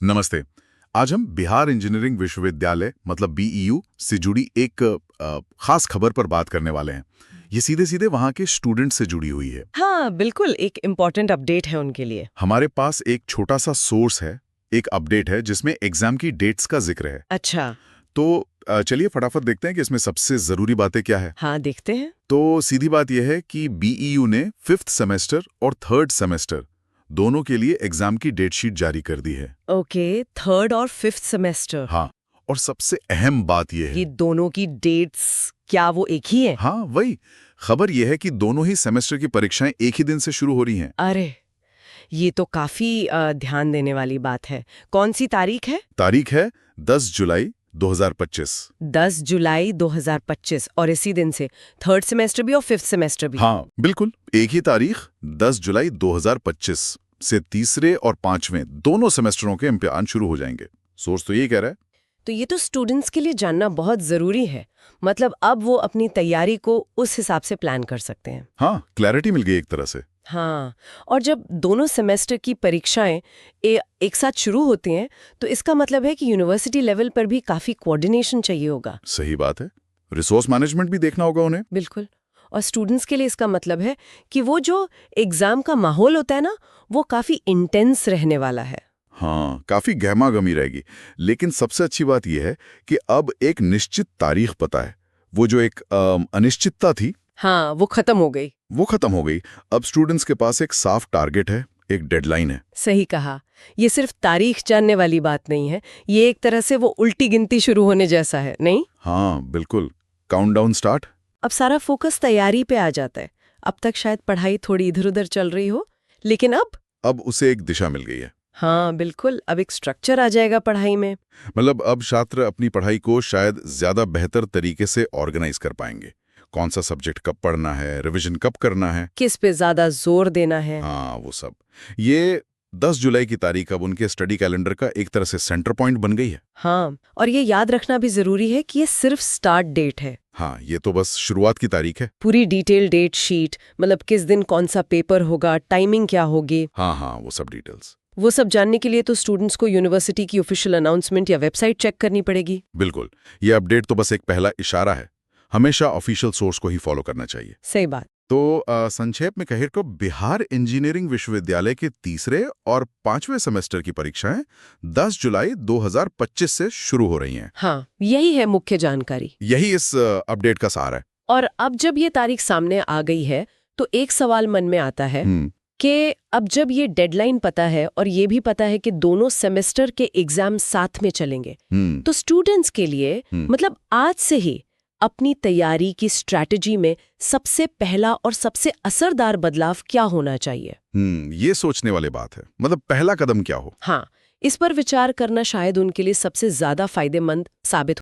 नमस्ते। आज हम बिहार इंजीनियरिंग विश्वविद्यालय मतलब बीईयू से जुड़ी एक खास खबर पर बात करने वाले हैं। ये सीधे सीधे वहाँ के स्टूडेंट से जुड़ी हुई है। हाँ, बिल्कुल एक इम्पोर्टेंट अपडेट है उनके लिए। हमारे पास एक छोटा सा सोर्स है, एक अपडेट है जिसमें एग्जाम की डेट्स का जिक्र है। अच्छा। तो चलिए फटाफट देखते हैं कि इसमें सबसे जरूरी बातें क्या है। हाँ, देखते हैं। तो सीधी बात यह है कि बीईयू ने 5th सेमेस्टर और 3rd सेमेस्टर दोनों के लिए एग्जाम की डेट शीट जारी कर दी है। ओके, 3rd और 5th सेमेस्टर। हाँ, और सबसे अहम बात यह ये है, दोनों की डेट्स क्या वो एक ही है? हाँ वही, खबर यह है कि दोनों ही सेमेस्टर की परीक्षाएं एक ही दिन से शुरू हो रही हैं। अरे, ये तो काफी ध्यान देने वाली बात है। कौन सी तारीख है? तारीख है 10 जुलाई 2025। 10 जुलाई 2025 और इसी दिन से 3rd सेमेस्टर भी और 5th सेमेस्टर भी। हाँ बिल्कुल, एक ही तारीख 10 जुलाई 2025 से तीसरे और 5वें दोनों सेमेस्टरों के इम्तिहान शुरू हो जाएंगे। सोर्स तो यही कह रहा है। तो ये तो स्टूडेंट्स के लिए जानना बहुत जरूरी है। मतलब अब वो अपनी तैयारी को उस हिसाब से प्लान कर सकते हैं। हाँ, क्लैरिटी मिल गई एक तरह से। हाँ, और जब दोनों सेमेस्टर की परीक्षाएं एक साथ शुरू होती हैं तो इसका मतलब है कि यूनिवर्सिटी लेवल पर भी काफी कोऑर्डिनेशन चाहिए होगा। सही बात है, रिसोर्स मैनेजमेंट भी देखना होगा उन्हें। बिल्कुल। और स्टूडेंट्स के लिए इसका मतलब है कि वो जो एग्जाम का माहौल होता है ना, वो काफी इंटेंस रहने वाला है। हाँ, काफी गहमा-गहमी रहेगी। लेकिन सबसे अच्छी बात यह है कि अब एक निश्चित तारीख पता है। वो जो एक अनिश्चितता थी, हाँ, वो खत्म हो गई। वो खत्म हो गई। अब स्टूडेंट्स के पास एक साफ टारगेट है, एक डेडलाइन है। सही कहा। ये सिर्फ तारीख जानने वाली बात नहीं है, ये एक तरह से वो उल्टी गिनती शुरू होने जैसा है, नहीं? हाँ बिल्कुल, काउंटडाउन स्टार्ट। अब सारा फोकस तैयारी पे आ जाता है। अब तक शायद पढ़ाई थोड़ी इधर-उधर चल रही हो, लेकिन अब उसे एक दिशा मिल गई है। हाँ, बिल्कुल, अब एक स्ट्रक्चर आ जाएगा पढ़ाई में। मतलब अब छात्र अपनी पढ़ाई को शायद ज्यादा बेहतर तरीके से ऑर्गेनाइज कर पाएंगे। कौन सा सब्जेक्ट कब पढ़ना है, रिवीजन कब करना है, किस पे ज्यादा जोर देना है। हाँ वो सब। ये 10 जुलाई की तारीख अब उनके स्टडी कैलेंडर का एक तरह से सेंटर पॉइंट बन गई है। हाँ, और ये याद रखना भी जरूरी है कि ये सिर्फ स्टार्ट डेट है। हाँ, ये तो बस शुरुआत की तारीख है। पूरी डिटेल डेट शीट, मतलब किस दिन कौन सा पेपर होगा, टाइमिंग क्या होगी, हाँ, वो सब डिटेल्स। वो सब जानने के लिए तो स्टूडेंट्स को यूनिवर्सिटी की ऑफिशियल अनाउंसमेंट या वेबसाइट चेक करनी पड़ेगी। बिल्कुल, ये अपडेट तो बस एक पहला इशारा है। हमेशा ऑफिशियल सोर्स को ही फॉलो करना चाहिए। सही बात। तो संक्षेप में कहे तो बिहार इंजीनियरिंग विश्वविद्यालय के तीसरे और 5वें सेमेस्टर की परीक्षाएं 10 जुलाई 2025 से शुरू हो रही हैं। हाँ, यही है मुख्य जानकारी। यही इस अपडेट का सार है। और अब जब ये तारीख सामने आ गई है तो एक सवाल मन में आता है कि अब जब ये डेडलाइन पता है और ये भी पता है कि दोनों सेमेस्टर के एग्जाम साथ में चलेंगे, तो स्टूडेंट्स के लिए मतलब आज से ही अपनी तैयारी की स्ट्रैटेजी में सबसे पहला और सबसे असरदार बदलाव क्या होना चाहिए? ये सोचने वाली बात है। मतलब पहला कदम क्या हो? हाँ, इस पर विचार करना शायद उनके लिए सबसे ज्यादा फायदेमंद साबित